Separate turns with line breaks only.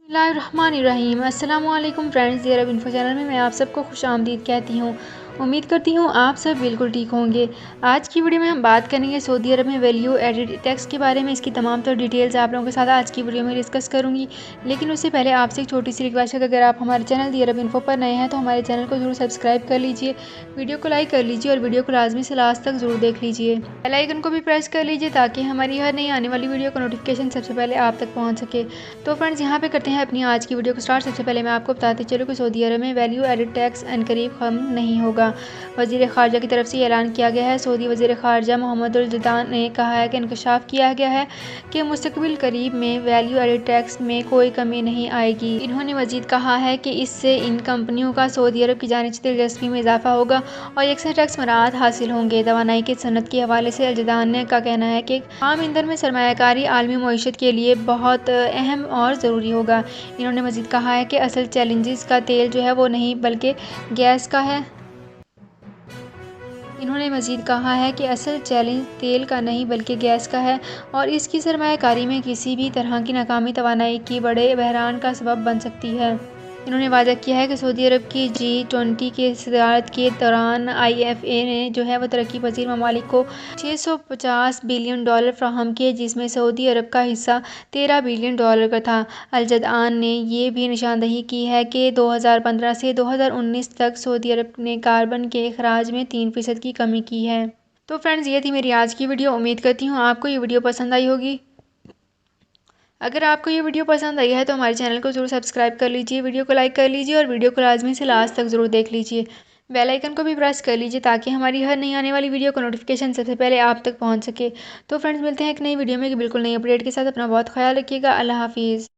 बिस्मिल्लाहिर्रहमानिर्रहीम। अस्सलामु अलैकुम फ्रेंड्स, ये अरब इन्फो चैनल में मैं आप सबको खुशामदीद कहती हूँ। उम्मीद करती हूँ आप सब बिल्कुल ठीक होंगे। आज की वीडियो में हम बात करेंगे सऊदी अरब में वैल्यू एडेड टैक्स के बारे में। इसकी तमाम तर डिटेल्स आप लोगों के साथ आज की वीडियो में डिस्कस करूँगी। लेकिन उससे पहले आपसे एक छोटी सी रिक्वेस्ट है कि अगर आप हमारे चैनल दी अरब इन्फो पर नए हैं तो हमारे चैनल को ज़रूर सब्सक्राइब कर लीजिए, वीडियो को लाइक कर लीजिए और वीडियो को लाजमी से लास्ट तक ज़रूर देख लीजिए। बेल आइकन को भी प्रेस कर लीजिए ताकि हमारी हर नई आने वाली वीडियो का नोटिफिकेशन सबसे पहले आप तक पहुँच सके। तो फ्रेंड्स, यहाँ पे करते हैं अपनी आज की वीडियो को स्टार्ट। सबसे पहले मैं आपको बताती चलूँ कि सऊदी अरब में वैल्यू एडेड टैक्स अनकरीब कम नहीं होगा। वज़ीर ख़ारजा की तरफ से ऐलान किया गया है। सऊदी वज़ीर ख़ारजा मोहम्मद अल-जदान ने कहा है कि इंकशाफ किया गया है कि मुस्तक़बिल करीब में वैल्यू एडेड टैक्स में कोई कमी नहीं आएगी। इन्होंने मज़ीद कहा है कि इससे इन कंपनियों का सऊदी अरब की जानिब से दिलचस्पी में इजाफा होगा और यकसा टैक्स मराहत हासिल होंगे। तवानाई की सनत के हवाले से अल-जदान का कहना है कि आम ईंधन में सरमायाकारी आलमी मईशत के लिए बहुत अहम और ज़रूरी होगा। इन्होंने मज़ीद कहा है कि असल चैलेंजेस का तेल जो है वो नहीं बल्कि गैस का है। इन्होंने मज़ीद कहा है कि असल चैलेंज तेल का नहीं बल्कि गैस का है और इसकी सरमायाकारी में किसी भी तरह की नाकामी तवानाई की बड़े बहरान का सबब बन सकती है। इन्होंने वादा किया है कि सऊदी अरब की G20 के सदारत के दौरान IFA ने जो है वो तरक्की पजीर ममालिक को $650 बिलियन फ्राहम किए, जिसमें सऊदी अरब का हिस्सा $13 बिलियन का था। अल-जदान ने ये भी निशानदही की है कि 2015 से 2019 तक सऊदी अरब ने कार्बन के अखराज में 3% की कमी की है। तो फ्रेंड्स, ये थी मेरी आज की वीडियो। उम्मीद करती हूँ आपको ये वीडियो पसंद आई होगी। अगर आपको ये वीडियो पसंद आई है तो हमारे चैनल को ज़रूर सब्सक्राइब कर लीजिए, वीडियो को लाइक कर लीजिए और वीडियो को लाजमी से लास्ट तक ज़रूर देख लीजिए। बेल आइकन को भी प्रेस कर लीजिए ताकि हमारी हर नई आने वाली वीडियो का नोटिफिकेशन सबसे पहले आप तक पहुंच सके। तो फ्रेंड्स, मिलते हैं एक नई वीडियो में बिल्कुल नई अपडेट के साथ। अपना बहुत ख्याल रखिएगा। अल्लाह हाफिज़।